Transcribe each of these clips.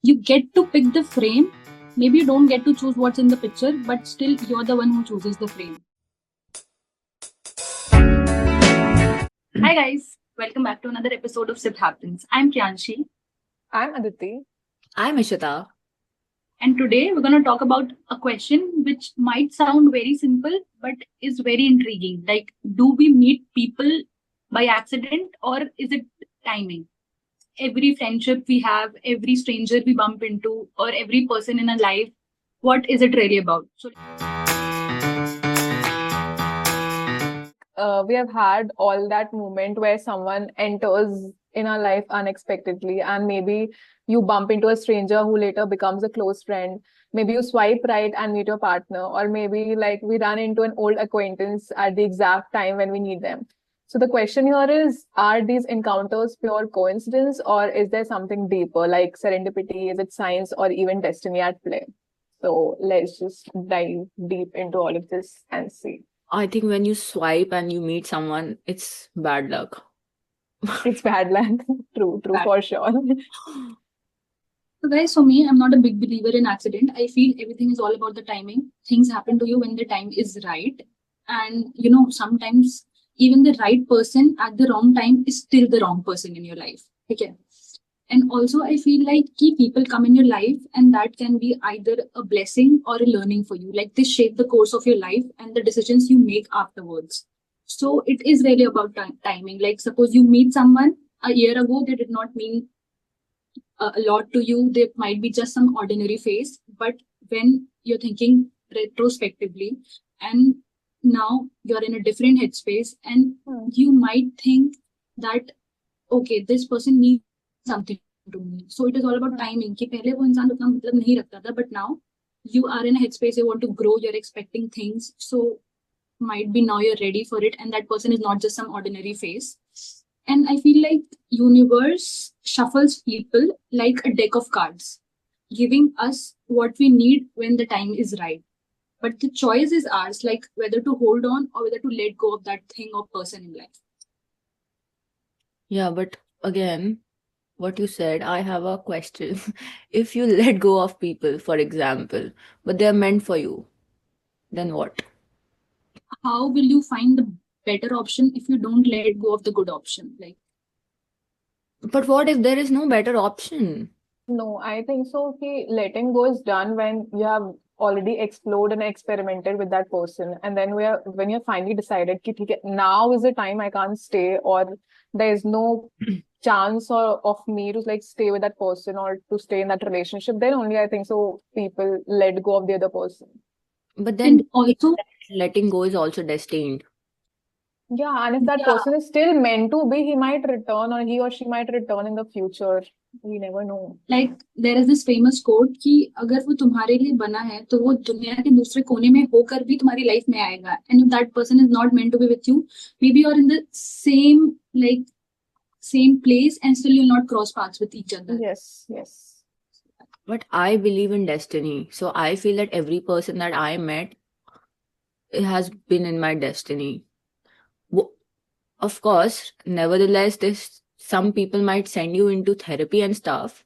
You get to pick the frame. Maybe you don't get to choose what's in the picture, but still you're the one who chooses the frame. Hi guys, welcome back to another episode of Sip Happens. I'm Priyanshi, I'm Aditi. I'm Ishita. and today we're going to talk about a question which might sound very simple but is very intriguing. Like, do we meet people by accident or is it timing? Every friendship we have, every stranger we bump into, or every person in our life, what is it really about? So, We have had all that moment where someone enters in our life unexpectedly, and maybe you bump into a stranger who later becomes a close friend. Maybe you swipe right and meet your partner, or maybe like we run into an old acquaintance at the exact time when we need them. So the question here is, are these encounters pure coincidence, or is there something deeper like serendipity? Is it science or even destiny at play? So let's just dive deep into all of this and see. I think when you swipe and you meet someone, it's bad luck. It's bad luck. True, for sure. So guys, for me, I'm not a big believer in accident. I feel everything is all about the timing. Things happen to you when the time is right. And sometimes even the right person at the wrong time is still the wrong person in your life. Okay. And also I feel like key people come in your life and that can be either a blessing or a learning for you. Like they shape the course of your life and the decisions you make afterwards. So it is really about timing. Like suppose you meet someone a year ago, they did not mean a lot to you. There might be just some ordinary phase, but when you're thinking retrospectively and now you're in a different headspace and you might think that okay, this person needs something to me. So it is all about timing. कि पहले वो इंसान उतना मतलब नहीं रखता था, but now you are in a headspace, you want to grow, you're expecting things. So might be now you're ready for it, and that person is not just some ordinary face. And I feel like universe shuffles people like a deck of cards, giving us what we need when the time is right. But the choice is ours, like whether to hold on or whether to let go of that thing or person in life. Yeah, but again, what you said, I have a question. If you let go of people, for example, but they're meant for you, then what? How will you find the better option if you don't let go of the good option? Like, But what if there is no better option? No, I think so. Okay, letting go is done when you have already explored and experimented with that person, and then when you're finally decided कि ठीक है, now is the time I can't stay, or there is no chance or of me to like stay with that person or to stay in that relationship. Then only I think so people let go of the other person. But then and also letting go is also destined. Yeah, and if that yeah, person is still meant to be, he might return or he or she might return in the future. We never know. like there is this famous quote कि अगर वो तुम्हारे लिए बना है तो वो दुनिया के दूसरे कोने में होकर भी तुम्हारी लाइफ में आएगा. And if that person is not meant to be with you, maybe you're in the same place and still you'll not cross paths with each other. Yes, yes. But I believe in destiny. So I feel that every person that I met has been in my destiny. Of course, nevertheless, this some people might send you into therapy and stuff,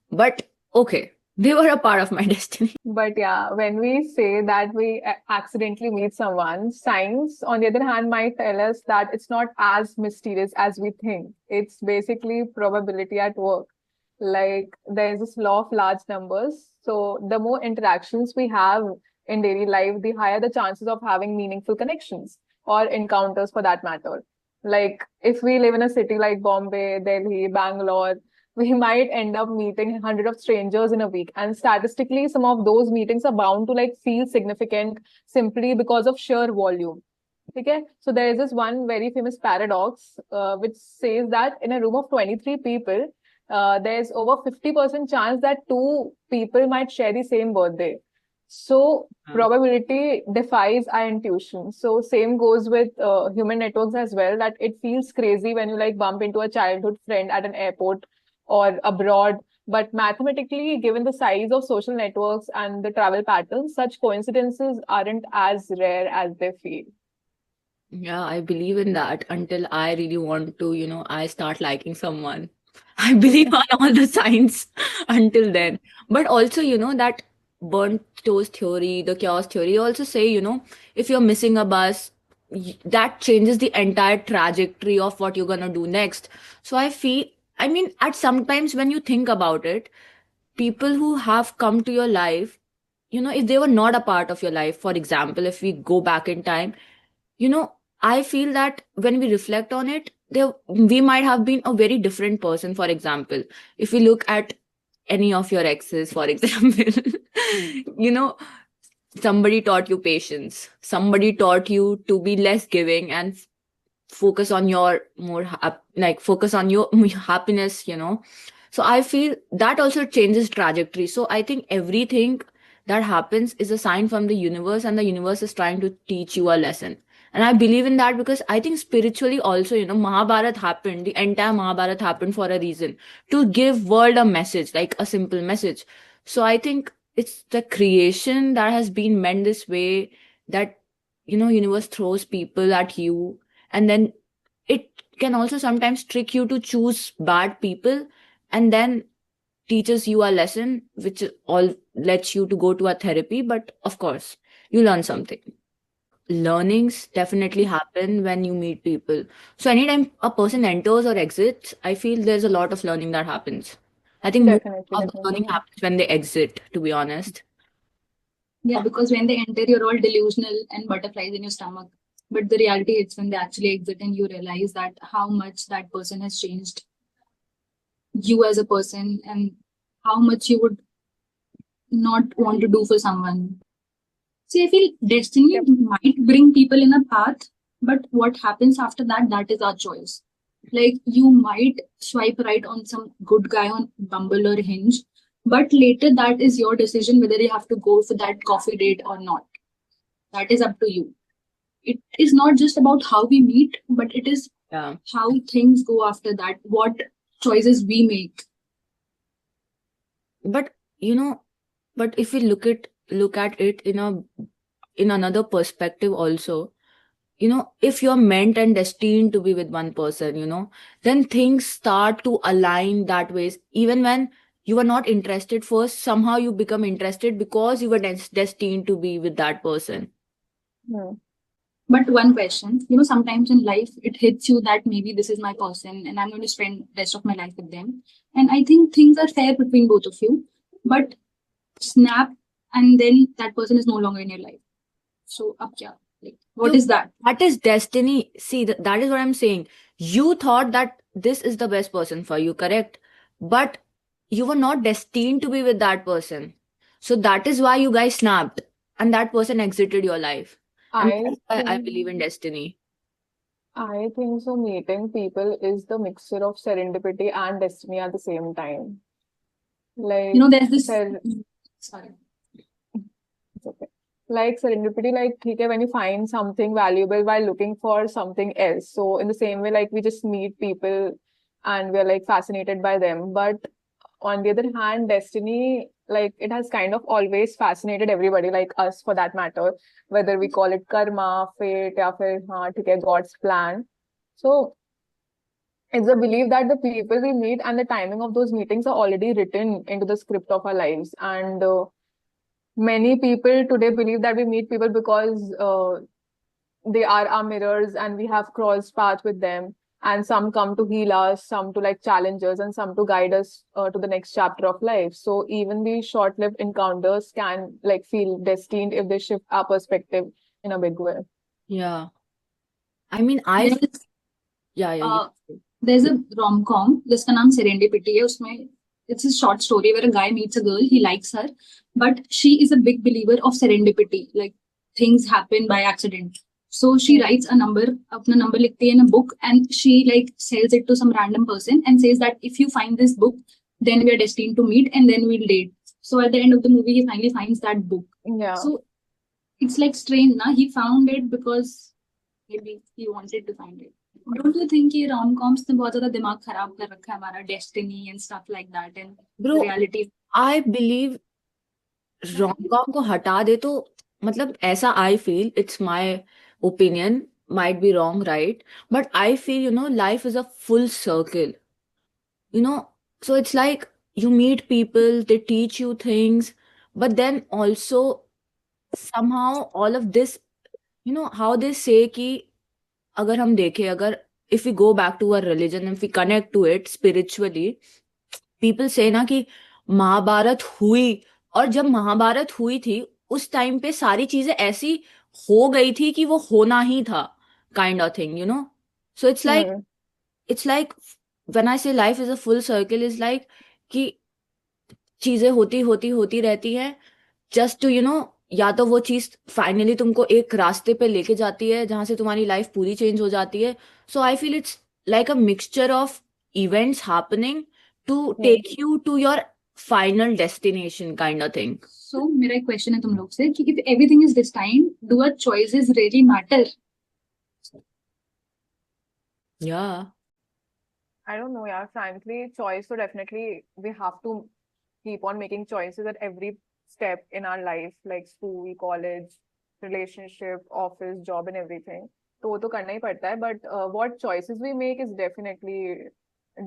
but okay, they were a part of my destiny. But yeah, when we say that we accidentally meet someone, science, on the other hand, might tell us that it's not as mysterious as we think. It's basically probability at work. Like there's this law of large numbers. So the more interactions we have in daily life, the higher the chances of having meaningful connections or encounters for that matter. Like if we live in a city like Bombay, Delhi, Bangalore, we might end up meeting hundreds of strangers in a week. And statistically, some of those meetings are bound to like feel significant simply because of sheer volume. Okay? So there is this one very famous paradox, which says that in a room of 23 people, there's over 50% chance that two people might share the same birthday. So probability defies our intuition. So same goes with human networks as well, that it feels crazy when you like bump into a childhood friend at an airport or abroad. But mathematically, given the size of social networks and the travel patterns, such coincidences aren't as rare as they feel. Yeah, I believe in that until I really want to, I start liking someone. I believe on all the signs until then. But also, that burnt toast theory, the chaos theory, also say, if you're missing a bus, that changes the entire trajectory of what you're gonna do next. So I mean, at sometimes when you think about it, people who have come to your life, if they were not a part of your life, for example, if we go back in time, I feel that when we reflect on it, we might have been a very different person. For example, if we look at any of your exes, for example, you know, somebody taught you patience, somebody taught you to be less giving and focus on your focus on your happiness. So I feel that also changes trajectory. So I think everything that happens is a sign from the universe, and the universe is trying to teach you a lesson. And I believe in that because I think spiritually also, Mahabharat happened, the entire Mahabharat happened for a reason, to give world a message, like a simple message. So I think it's the creation that has been meant this way, that universe throws people at you, and then it can also sometimes trick you to choose bad people, and then teaches you a lesson, which all lets you to go to a therapy. But of course, you learn something. Learnings definitely happen when you meet people. So anytime a person enters or exits, I feel there's a lot of learning that happens. I think most Definitely, of the learning definitely. happens when they exit, to be honest. Yeah, because when they enter, you're all delusional and butterflies in your stomach. But the reality is when they actually exit and you realize that how much that person has changed you as a person and how much you would not want to do for someone. See, I feel destiny Yep. might bring people in a path, but what happens after that, that is our choice. Like you might swipe right on some good guy on Bumble or Hinge, but later that is your decision whether you have to go for that coffee date or not. That is up to you. It is not just about how we meet, but it is Yeah. how things go after that, what choices we make. But but if we look at it in another perspective also, if you're meant and destined to be with one person, then things start to align that ways. Even when you were not interested first, somehow you become interested because you were destined to be with that person. Hmm. But one question, sometimes in life it hits you that maybe this is my person and I'm going to spend rest of my life with them. And I think things are fair between both of you. But snap and then that person is no longer in your life. So up kya? Like, what You is that? That is destiny. See, that is what I'm saying. You thought that this is the best person for you, correct? But you were not destined to be with that person. So that is why you guys snapped and that person exited your life. And I that's why I think believe in destiny. I think so. Meeting people is the mixture of serendipity and destiny at the same time. Like, There's this. ser Sorry. it's okay. Like serendipity, like ठीक है, when you find something valuable while looking for something else. So in the same way, like we just meet people and we're like fascinated by them. But on the other hand, destiny, like it has kind of always fascinated everybody, like us for that matter, whether we call it karma, fate, या फिर हाँ ठीक है, God's plan. So it's a belief that the people we meet and the timing of those meetings are already written into the script of our lives. And many people today believe that we meet people because they are our mirrors and we have crossed paths with them. And some come to heal us, some to like challenge us, and some to guide us to the next chapter of life. So even these short-lived encounters can like feel destined if they shift our perspective in a big way. Yeah. I mean, There's yeah, yeah. uh, there's a rom-com जिसका नाम Serendipity है उसमें it's a short story where a guy meets a girl, he likes her, but she is a big believer of serendipity, like things happen by accident. So she Hmm. writes a number, अपना number लिखती है in a book, and she like sells it to some random person and says that if you find this book, then we are destined to meet and then we'll date. So at the end of the movie, he finally finds that book. Yeah. So it's like strange, na? He found it because maybe he wanted to find it. Don't you think ये rom-coms ने बहुत ज्यादा दिमाग खराब कर रखा है हमारा destiny and stuff like that and Bro, reality? I believe rom-com को हटा दे तो मतलब ऐसा आई feel it's my opinion might be wrong, right? But I feel, life is a full circle. you know, so it's like you meet people, they teach you things, but then also somehow all of this, you know, how they say कि अगर हम देखें, अगर if we go back to our religion, if we connect to it spiritually, people say ना कि महाभारत हुई, और जब महाभारत हुई थी उस टाइम पे सारी चीजें ऐसी हो गई थी कि वो होना ही था, kind of thing, you know. So it's like when I say life is a full circle, is like कि चीजें होती होती होती रहती हैं, जस्ट टू यू नो, या तो वो चीज फाइनली तुमको एक रास्ते पे लेके जाती है जहां से तुम्हारी लाइफ पूरी चेंज हो जाती है. So I feel it's like a mixture of events happening to take you to your final destination kind of thing. So मेरा एक क्वेश्चन है तुम लोग से कि if everything is destined, do our choices really matter? Yeah. I don't know, yeah. Frankly, choice, so definitely we have to keep on making choices at every step in our life, like school, college, relationship, office, job, and everything. तो वो तो करना ही पड़ता है, but what choices we make is definitely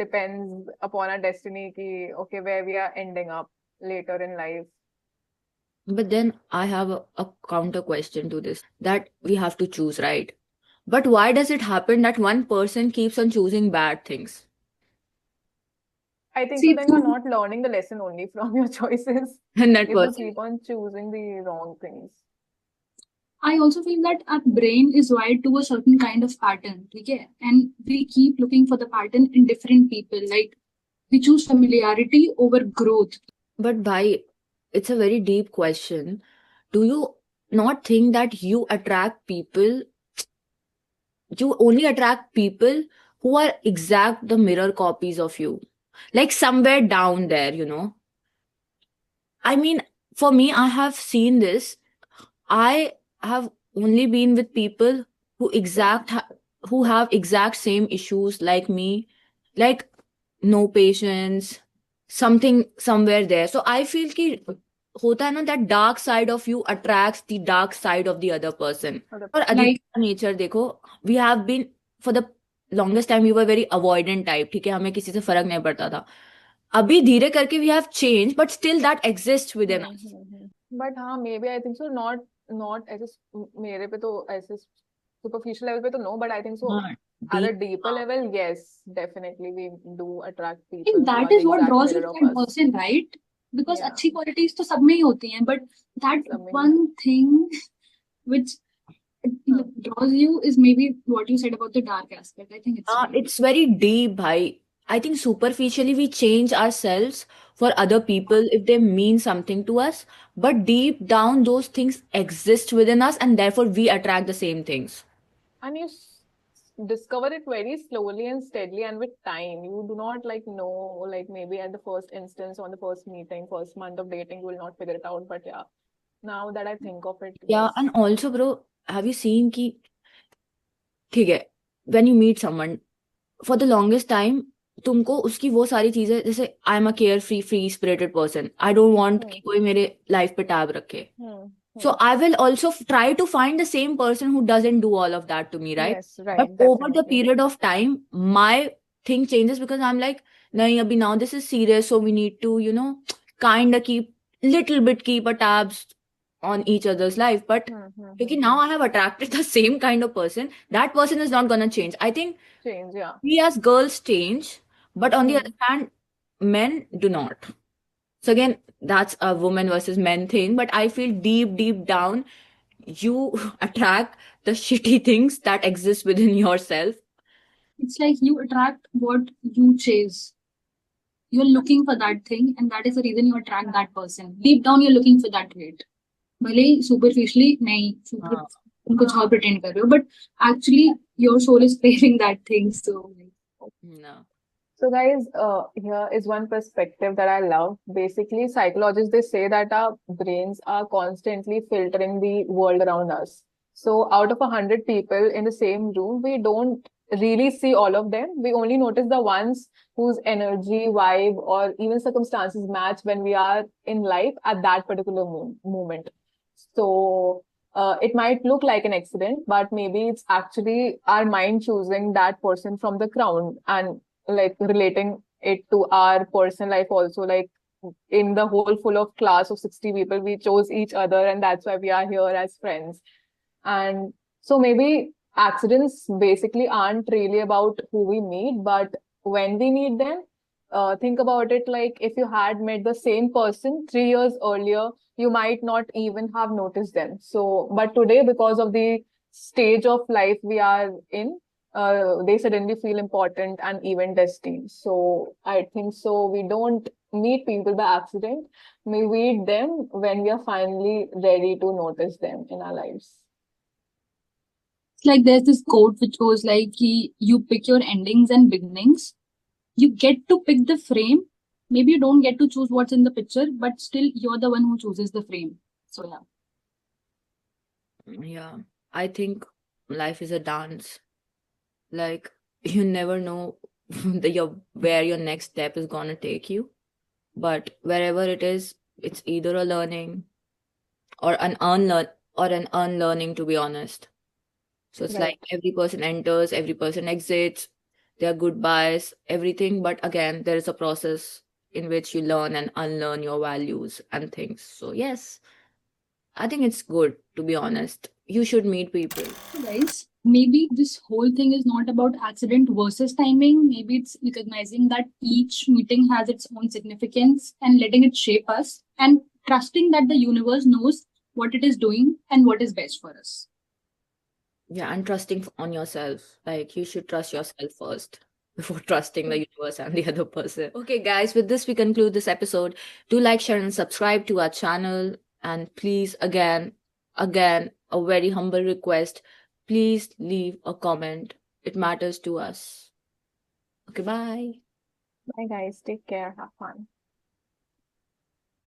depends upon our destiny कि okay where we are ending up later in life. But then I have a counter question to this, that we have to choose, right? But why does it happen that one person keeps on choosing bad things? I think See, so then you're not learning the lesson only from your choices And that if you person, keep on choosing the wrong things. I also feel that our brain is wired to a certain kind of pattern, okay? And we keep looking for the pattern in different people. Like we choose familiarity over growth. but bhai, it's a very deep question. Do you not think that you only attract people who are exact the mirror copies of you? Like somewhere down there, you know? I mean, for me, I have seen this. I have only been with people who have exact same issues like me, like no patience, something somewhere there. So I feel कि होता है ना, that dark side of you attracts the dark side of the other person. और Like Aditya का nature देखो, we have been for the longest time we were very avoidant type, ठीक है, हमें किसी से फर्क नहीं पड़ता था. अभी धीरे करके we have changed, but still that exists within us. But हाँ, maybe I think so not ऐसे मेरे पे तो ऐसे superficial level पे तो no, but I think so हाँ, at a deep deeper down. level, yes, definitely we do attract I people think who are that the is what exact draws you mirror to of that us. person, right? Because Yeah. अच्छी qualities तो सब में ही होती हैं, but that सब में ही. one thing which draws you is maybe what you said about the dark aspect. I think it's right. It's very deep, bhai. I think superficially we change ourselves for other people if they mean something to us, but deep down those things exist within us and therefore we attract the same things. And you discover it very slowly and steadily and with time. You do not like know, like maybe at the first instance, on the first meeting, first month of dating, you will not figure it out. But yeah, now that I think of it, Yeah, yes. and also, bro, have you seen कि ठीक है, when you meet someone, for the longest time तुमको उसकी वो सारी चीजें, जैसे I am a care free spirited person, I don't want कि कोई मेरे लाइफ पे टैब रखे. So I will also try to find the same person who doesn't do all of that to me, right? Yes, right, But over the definitely. period of time, my thing changes because I'm like, nahi, abhi now this is serious, so we need to, you know, kind of keep a tabs on each other's life. But because now I have attracted the same kind of person, that person is not gonna change. I think Change, yeah. we as girls change, but on the other hand, men do not. So again, that's a woman versus men thing, but I feel deep down, you attract the shitty things that exist within yourself. It's like you attract what you chase. You're looking for that thing, and that is the reason you attract that person. Deep down, you're looking for that trait. भले ही superficially नहीं, तुम कुछ और pretend कर रहे हो, but actually your soul is craving that thing. So No. So guys, here is one perspective that I love. Basically, psychologists, they say that our brains are constantly filtering the world around us. So out of 100 people in the same room, we don't really see all of them. We only notice the ones whose energy, vibe, or even circumstances match when we are in life at that particular moment. So it might look like an accident, but maybe it's actually our mind choosing that person from the crowd and like relating it to our personal life also. Like in the whole full of class of 60 people, we chose each other, and that's why we are here as friends. And so maybe accidents basically aren't really about who we meet, but when we meet them, think about it like if you had met the same person 3 years earlier, you might not even have noticed them. So, but today, because of the stage of life we are in, they suddenly feel important and even destined. So I think so. We don't meet people by accident. We meet them when we are finally ready to notice them in our lives. It's like there's this quote which goes like, you pick your endings and beginnings. You get to pick the frame. Maybe you don't get to choose what's in the picture, but still you're the one who chooses the frame. So yeah. Yeah, I think life is a dance. Like you never know where your next step is gonna take you, but wherever it is, it's either a learning or an unlearning, to be honest. So it's like Right. every person enters, every person exits, there are goodbyes, everything. But again, there is a process in which you learn and unlearn your values and things. So yes, I think it's good, to be honest. You should meet people. So guys, maybe this whole thing is not about accident versus timing. Maybe it's recognizing that each meeting has its own significance and letting it shape us and trusting that the universe knows what it is doing and what is best for us. Yeah, and trusting on yourself. Like you should trust yourself first before trusting the universe and the other person. Okay, guys, with this we conclude this episode. Do like, share, and subscribe to our channel. And please, again, a very humble request. Please leave a comment. It matters to us. Okay, bye. Bye, guys. Take care. Have fun.